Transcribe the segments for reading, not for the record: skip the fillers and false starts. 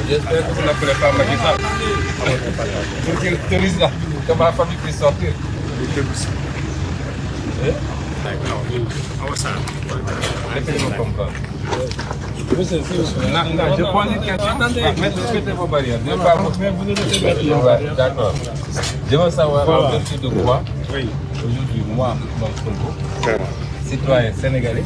J'espère que vous n'appelez pas Macky Sall. Pour qu'il autorise là, que ma famille puisse sortir. Laissez-moi comprendre. Non, je pose une question. Mettez vos barrières. D'accord. Je veux savoir en vertu de quoi, aujourd'hui, moi, Ousmane Sonko, citoyen sénégalais,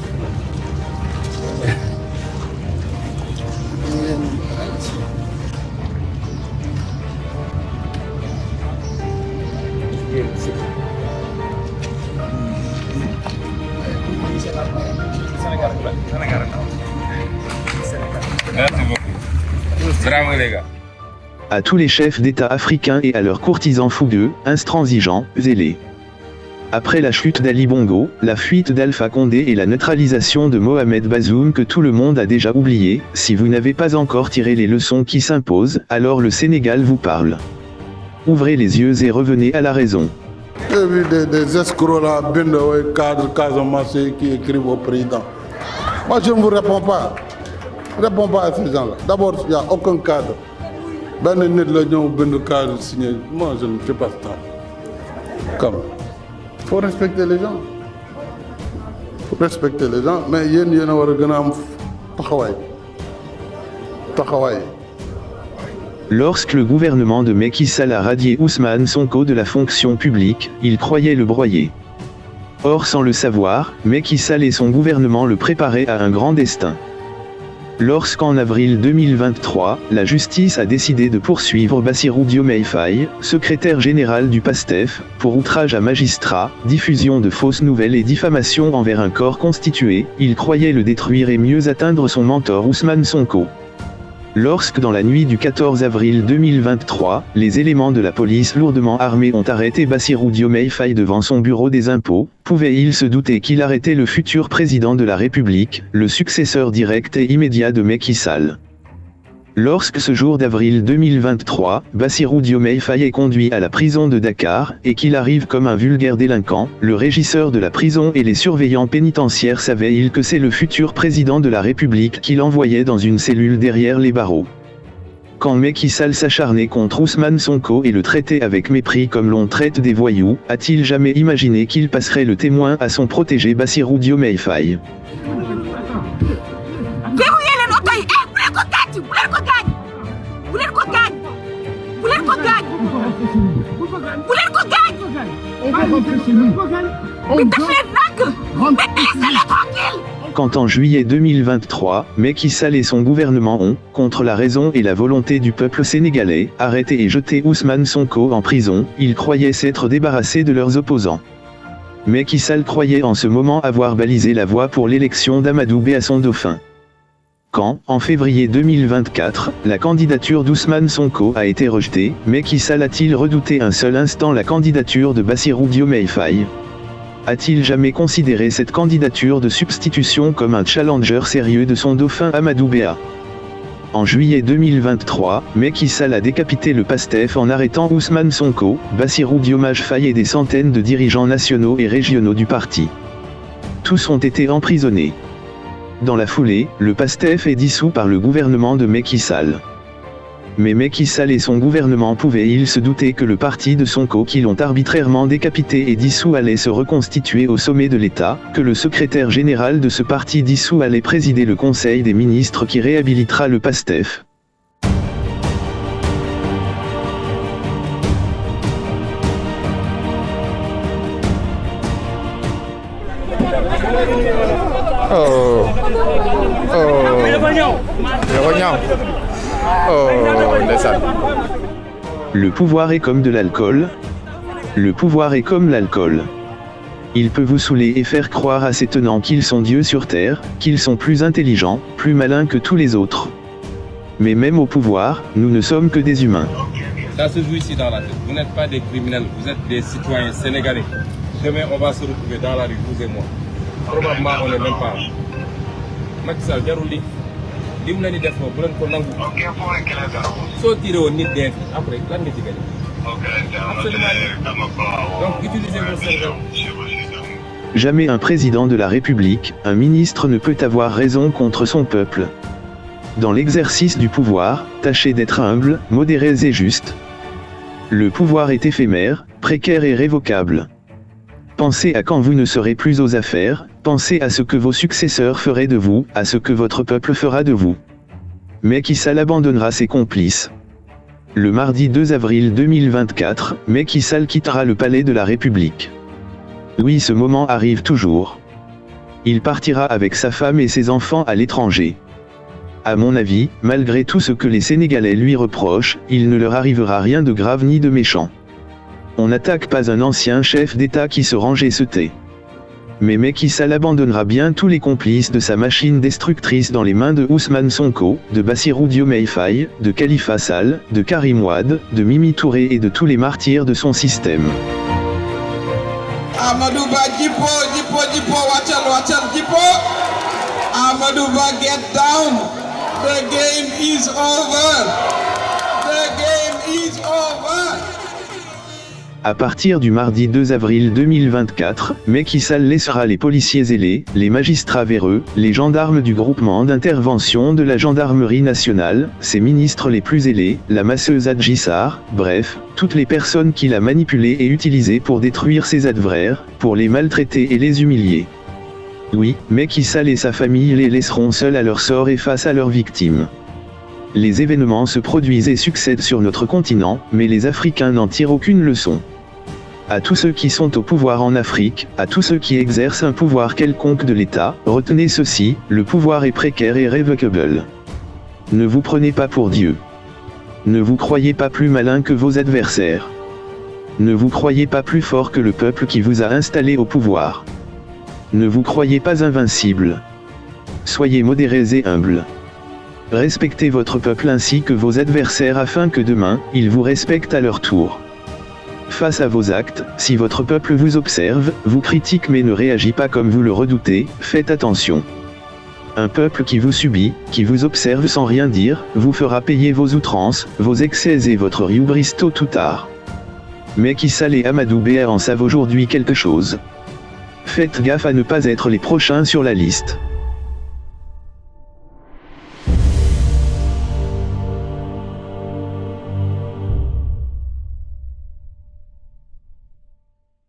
merci beaucoup. Bravo les gars. À tous les chefs d'État africains et à leurs courtisans fougueux, intransigeants, zélés. Après la chute d'Ali Bongo, la fuite d'Alpha Condé et la neutralisation de Mohamed Bazoum que tout le monde a déjà oublié, si vous n'avez pas encore tiré les leçons qui s'imposent, alors le Sénégal vous parle. Ouvrez les yeux et revenez à la raison. J'ai vu des escrocs là, cadres Casamance qui écrivent au président. Moi je ne vous réponds pas. Je ne réponds pas à ces gens-là. D'abord, il n'y a aucun cadre. Ben le cadre signé. Moi je ne fais pas ça. Comme. Il faut respecter les gens. Il faut respecter les gens. Mais il y a un taxawaay. Lorsque le gouvernement de Macky Sall a radié Ousmane Sonko de la fonction publique, il croyait le broyer. Or sans le savoir, Macky Sall et son gouvernement le préparaient à un grand destin. Lorsqu'en avril 2023, la justice a décidé de poursuivre Bassirou Diomaye Faye, secrétaire général du PASTEF, pour outrage à magistrat, diffusion de fausses nouvelles et diffamation envers un corps constitué, il croyait le détruire et mieux atteindre son mentor Ousmane Sonko. Lorsque dans la nuit du 14 avril 2023, les éléments de la police lourdement armés ont arrêté Bassirou Diomaye Faye devant son bureau des impôts, pouvait-il se douter qu'il arrêtait le futur président de la République, le successeur direct et immédiat de Macky Sall. Lorsque ce jour d'avril 2023, Bassirou Diomaye Faye est conduit à la prison de Dakar, et qu'il arrive comme un vulgaire délinquant, le régisseur de la prison et les surveillants pénitentiaires savaient-ils que c'est le futur président de la République qu'il envoyait dans une cellule derrière les barreaux. Quand Macky Sall s'acharnait contre Ousmane Sonko et le traitait avec mépris comme l'on traite des voyous, a-t-il jamais imaginé qu'il passerait le témoin à son protégé Bassirou Diomaye Faye? Quand en juillet 2023, Macky Sall et son gouvernement ont, contre la raison et la volonté du peuple sénégalais, arrêté et jeté Ousmane Sonko en prison, ils croyaient s'être débarrassés de leurs opposants. Macky Sall croyait en ce moment avoir balisé la voie pour l'élection d'Amadou Bé à son dauphin. Quand, en février 2024, la candidature d'Ousmane Sonko a été rejetée, Macky Sall a-t-il redouté un seul instant la candidature de Bassirou Diomaye Faye? A-t-il jamais considéré cette candidature de substitution comme un challenger sérieux de son dauphin Amadou Béa? En juillet 2023, Macky Sall a décapité le PASTEF en arrêtant Ousmane Sonko, Bassirou Diomaye Faye et des centaines de dirigeants nationaux et régionaux du parti. Tous ont été emprisonnés. Dans la foulée, le PASTEF est dissous par le gouvernement de Macky Sall. Mais Macky Sall et son gouvernement pouvaient-ils se douter que le parti de Sonko qui l'ont arbitrairement décapité et dissous allait se reconstituer au sommet de l'État, que le secrétaire général de ce parti dissous allait présider le Conseil des ministres qui réhabilitera le PASTEF? Le pouvoir est comme de l'alcool. Le pouvoir est comme l'alcool. Il peut vous saouler et faire croire à ses tenants qu'ils sont dieux sur terre, qu'ils sont plus intelligents, plus malins que tous les autres. Mais même au pouvoir, nous ne sommes que des humains. Ça se joue ici dans la tête. Vous n'êtes pas des criminels, vous êtes des citoyens sénégalais. Demain, on va se retrouver dans la rue, vous et moi. Probablement, on n'est même pas. Macky Sall, jarul li mu leen di def bu leen ko nangu. Soo tiré woon nit dee après lan nga ci gagné. Absolument. Donc utilisez vos cerveaux. Jamais un président de la République, un ministre ne peut avoir raison contre son peuple. dans l'exercice du pouvoir, tâchez d'être humble, modérés et justes. Le pouvoir est éphémère, précaire et révocable. Pensez à quand vous ne serez plus aux affaires, pensez à ce que vos successeurs feraient de vous, à ce que votre peuple fera de vous. Macky Sall abandonnera ses complices. Le mardi 2 avril 2024, Macky Sall quittera le palais de la République. Oui, ce moment arrive toujours. Il partira avec sa femme et ses enfants à l'étranger. À mon avis, malgré tout ce que les Sénégalais lui reprochent, il ne leur arrivera rien de grave ni de méchant. On n'attaque pas un ancien chef d'État qui se range et se tait. Mais Macky Sall abandonnera bien tous les complices de sa machine destructrice dans les mains de Ousmane Sonko, de Bassirou Diomaye Faye, de Khalifa Sall, de Karim Wade, de Mimi Touré et de tous les martyrs de son système. Amadou Ba Djipo, watchal Djipo. Amadou Ba, get down. The game is over. The game is over. À partir du mardi 2 avril 2024, Macky Sall laissera les policiers zélés, les magistrats véreux, les gendarmes du groupement d'intervention de la gendarmerie nationale, ses ministres les plus zélés, la masseuse Adji Sarr, bref, toutes les personnes qu'il a manipulées et utilisées pour détruire ses adversaires, pour les maltraiter et les humilier. Oui, Macky Sall et sa famille les laisseront seuls à leur sort et face à leurs victimes. Les événements se produisent et succèdent sur notre continent, mais les Africains n'en tirent aucune leçon. À tous ceux qui sont au pouvoir en Afrique, à tous ceux qui exercent un pouvoir quelconque de l'État, retenez ceci, le pouvoir est précaire et révocable. Ne vous prenez pas pour Dieu. Ne vous croyez pas plus malin que vos adversaires. Ne vous croyez pas plus fort que le peuple qui vous a installé au pouvoir. Ne vous croyez pas invincible. Soyez modérés et humbles. Respectez votre peuple ainsi que vos adversaires afin que demain, ils vous respectent à leur tour. Face à vos actes, si votre peuple vous observe, vous critique mais ne réagit pas comme vous le redoutez, faites attention. Un peuple qui vous subit, qui vous observe sans rien dire, vous fera payer vos outrances, vos excès et votre hubris tôt ou tard. Macky Sall et Amadou Ba en savent aujourd'hui quelque chose. Faites gaffe à ne pas être les prochains sur la liste.